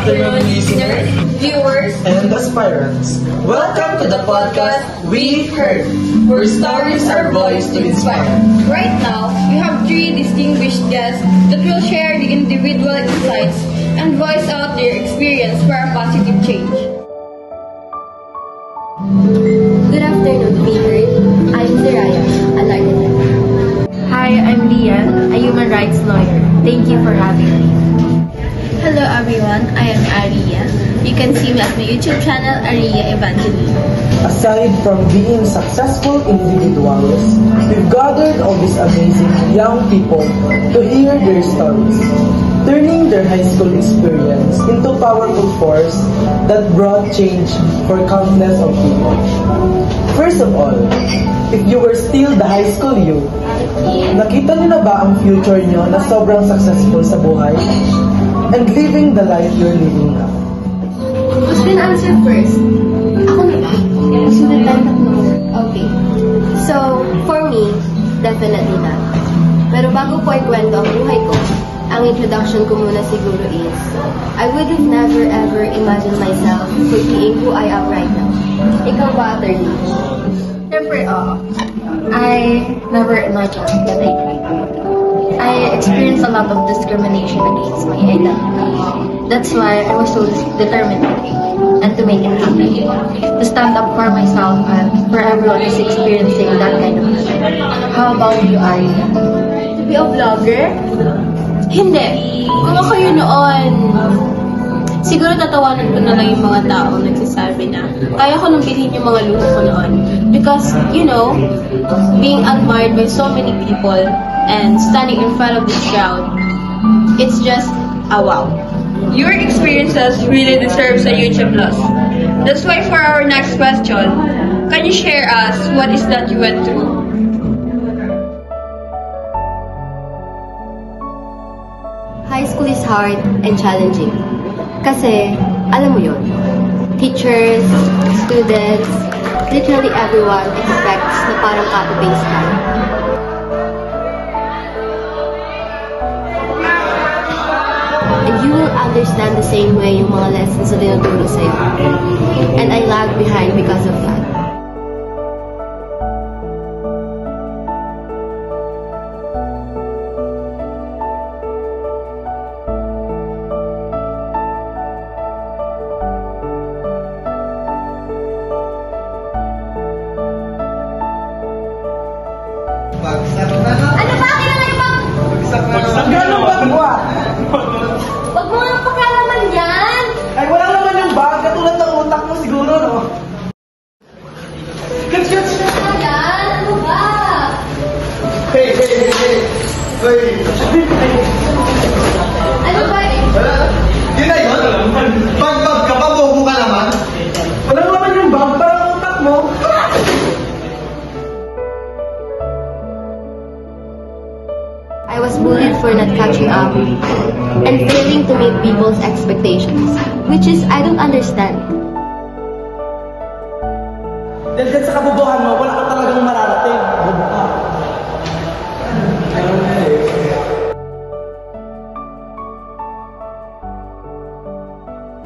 afternoon, listeners, viewers, and aspirants. Welcome to the podcast We've Heard, where stories are voiced to inspire. Right now, we have three distinguished guests that will share the individual insights and voice out their experience for a positive change. Good afternoon, Peter. I'm Ziraya, an architect. Hi, I'm Lian, a human rights lawyer. Thank you for having me. Hello everyone, I am Aria. You can see me at my YouTube channel, Aria Evangeline. Aside from being successful individuals, we've gathered all these amazing young people to hear their stories, turning their high school experience into powerful force that brought change for countless of people. First of all, if you were still the high school you, nakita niyo na ba ang future niyo na sobrang successful sa buhay? And living the life you're living now? Who's gonna answer first? Ako na ba? Sunod lang ako. Okay. So, for me, definitely not. Pero bago po ikwento ang buhay ko, ang introduction ko muna siguro is, I would have never ever imagined myself for being who I am right now. Ikaw ba, attorney? Siyempre, I never imagined that I experienced a lot of discrimination against my identity. That's why I was so determined and to make it happen. To stand up for myself and for everyone who's experiencing that kind of thing. How about you, Ari? To be a vlogger? Hindi. Kung ako yun noon, siguro tatawanan ko na lang yung mga tao nagsasabi na kaya ko nang bilhin yung mga luho ko noon. Because, you know, being admired by so many people and standing in front of this crowd, it's just a wow. Your experiences really deserves a huge applause. That's why for our next question, can you share us what is that you went through? High school is hard and challenging. Kasi, alam mo yun, teachers, students, literally everyone expects na parang copy-paste ka. And you will understand the same way yung mga lessons na tinuturo sa'yo. And I lag behind because of that. Ano ba? Kailangan ibang... Bagsak na naman mo Huwag mo nga pakalaman yan! Ay, wala naman yung bag. Katulad ng utak mo siguro, no? Ayan, ano ba? Hey! Ano ba? Yun na yun? Pag ka pa, bobo ka naman. Wala naman yung bag. Parang utak mo. I was bullied for not catching up and failing to meet people's expectations, which is I don't understand. Dahil sa kabubuhan mo, wala ka talagang mararating. Bubo ka.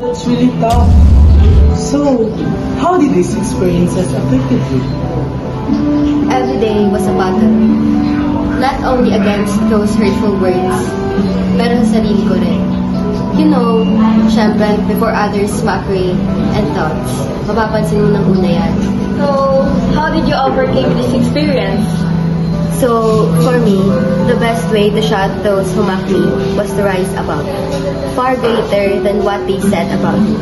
That's really tough. So, how did these experiences affect you? Every day was a battle. Not only against those hurtful words, pero sa sarili ko rin. You know, syempre, before others' mockery and thoughts, mapapansin mo ng una yan. So, how did you overcome this experience? So, for me, the best way to shut those who mock me was to rise above, far greater than what they said about me.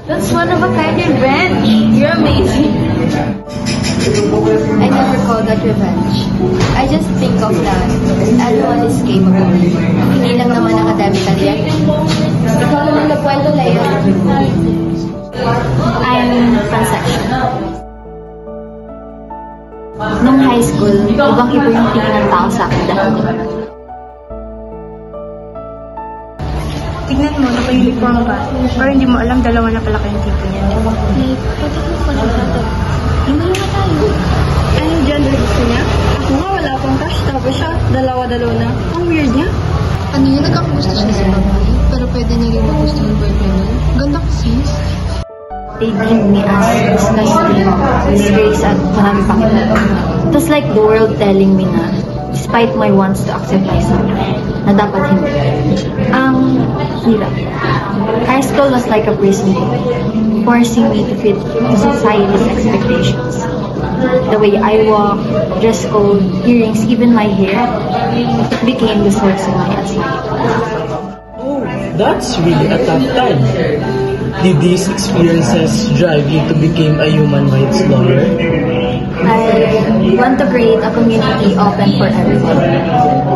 That's one of a kind revenge. You're amazing. I never call that revenge. I just think of that as everyone is capable. Hindi lang naman academically yan. Ikaw naman nagkwento, Leia. I'm pansexual. Nung high school, ibang-iba yung tingin ng tao sa akin dahil Tignan mo, naka-uniform ka. Pero hindi mo alam, dalawa na pala kayong tipo niya. Hey, pwede mo pala natin. Hindi nga tayo. Anong gender gusto niya? Ako nga wala akong crush, tapos siya, dalawa-dalawa na. Ang weird niya. Ano yun, nagkakagusto siya sa babae, pero pwede niya rin magusto ng boyfriend. Ganda ko, sis. They deemed me as disgusting, disgrace, at marami pa kita. It was like the world telling me na, despite my wants to accept myself, na dapat hindi. Ang hirap. High school was like a prison book, forcing me to fit to society's expectations. The way I walk, dress code, earrings, even my hair, it became the source of my anxiety. Oh, that's really a tough time. Did these experiences drive you to become a human rights lawyer? I want to create a community open for everyone,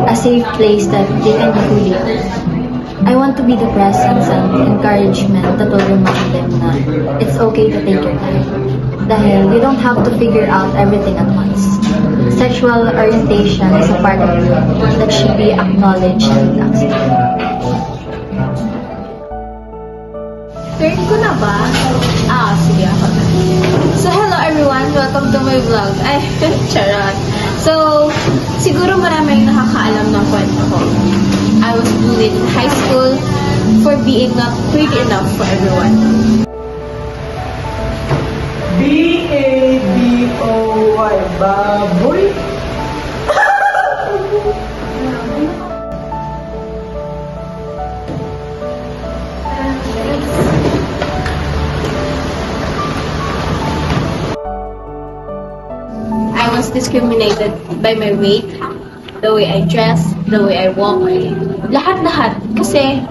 a safe place that they can be who they are. I want to be the presence and encouragement that will remind them na it's okay to take your time. Dahil you don't have to figure out everything at once. Sexual orientation is a part of you that should be acknowledged and accepted. Third ko na ba? Sige, ako na. So, hello everyone! Welcome to my vlog. Ay, charot. So, siguro maraming nakakaalam ng kwento ko. I was bullied in high school for being not pretty enough for everyone. B-A-B-O-Y, baboy? I was discriminated by my weight, the way I dress, the way I walk, lahat-lahat kasi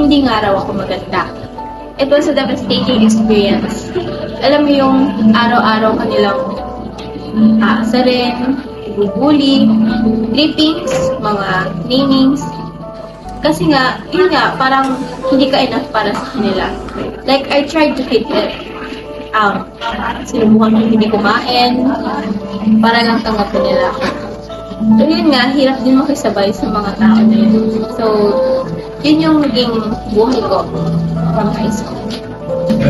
hindi nga raw ako maganda. It was a devastating experience. Alam mo yung araw-araw kanilang aasarin, ibubuli, trippings, mga namings. Kasi nga, yun nga, parang hindi ka enough para sa kanila. Like, I tried to hide it. Sinubukan ko hindi kumain, para lang tanggapin nila ako. So, yun nga, hirap din makisabay sa mga tao na yun. So, yun yung naging buhay ko from high school.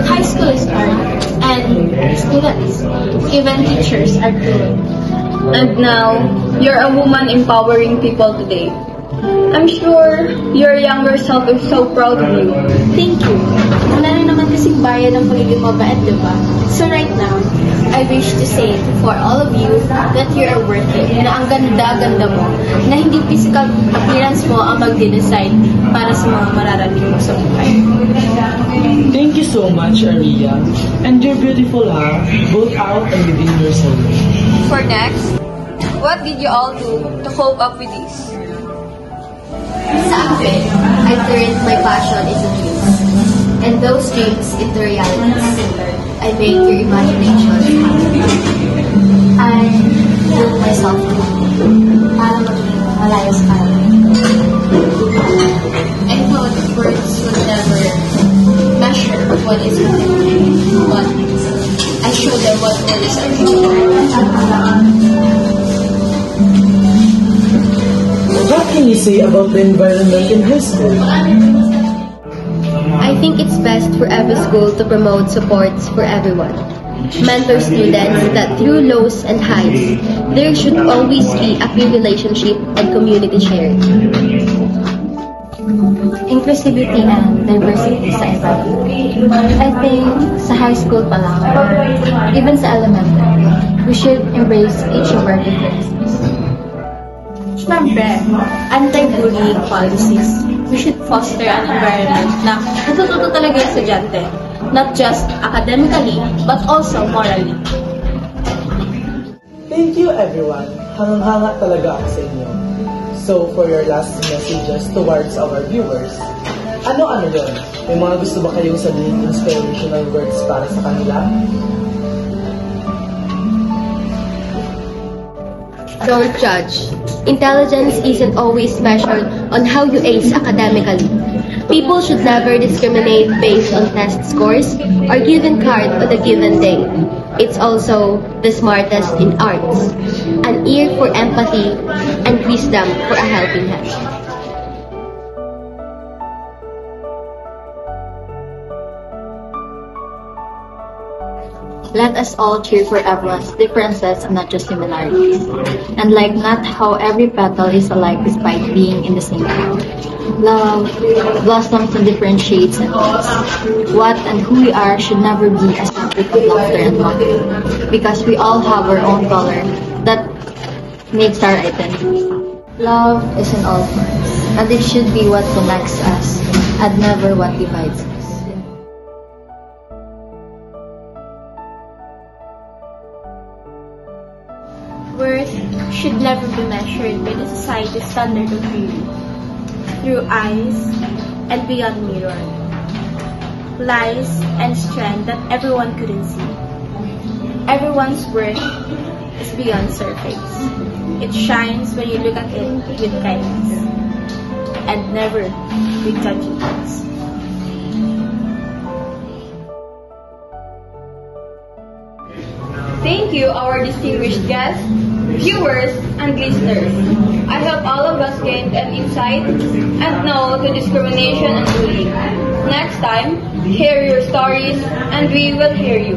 High school is hard, and students, even teachers are cruel. And now, you're a woman empowering people today. I'm sure your younger self is so proud of you. Thank you. Wala rin naman kasing bayad ng pagiging mabait, diba? So right now, I wish to say for all of you that you are worth it, na ang ganda-ganda mo, na hindi physical appearance mo ang mag-decide para sa mga mararating mo sa buhay. Thank you so much, Aria. And you're beautiful, ha? Both out and within yourself. For next, what did you all do to cope up with this? Sa akin, I turned my passion into dreams, and those dreams into realities. I made your imagination happen. I built myself para maging malayos ka. I thought words would never measure what is within, but I showed them what words are capable. What can you say about the environment in high school? I think it's best for every school to promote supports for everyone. Mentor students that through lows and highs, there should always be a peer relationship and community sharing. Inclusivity and diversity sa environment. I think sa high school pa lang, even sa elementary, we should embrace each of our differences. Siyempre, anti-bullying policies. We should foster an environment na natututo talaga yung estudyante, not just academically, but also morally. Thank you, everyone. Hangang-hanga talaga ako sa inyo. So, for your last messages towards our viewers, ano-ano yun? May mga gusto ba kayong sabihin inspirational words para sa kanila? Don't judge. Intelligence isn't always measured on how you ace academically. People should never discriminate based on test scores or given card on a given day. It's also the smartest in arts, an ear for empathy, and wisdom for a helping hand. Let us all cheer for everyone's differences and not just similarities. And like not how every petal is alike despite being in the same flower. Love blossoms in different shades and hues. What and who we are should never be a subject of laughter and mockery, because we all have our own color that makes our identity. Love is in all forms, and it should be what connects us, and never what divides us. Worth should never be measured by the society's standard of beauty, through eyes and beyond mirror, lies and strength that everyone couldn't see. Everyone's worth is beyond surface. It shines when you look at it with kindness and never with judgments. Thank you, our distinguished guests, viewers, and listeners. I hope all of us gained an insight and know to discrimination and bullying. Next time, hear your stories and we will hear you.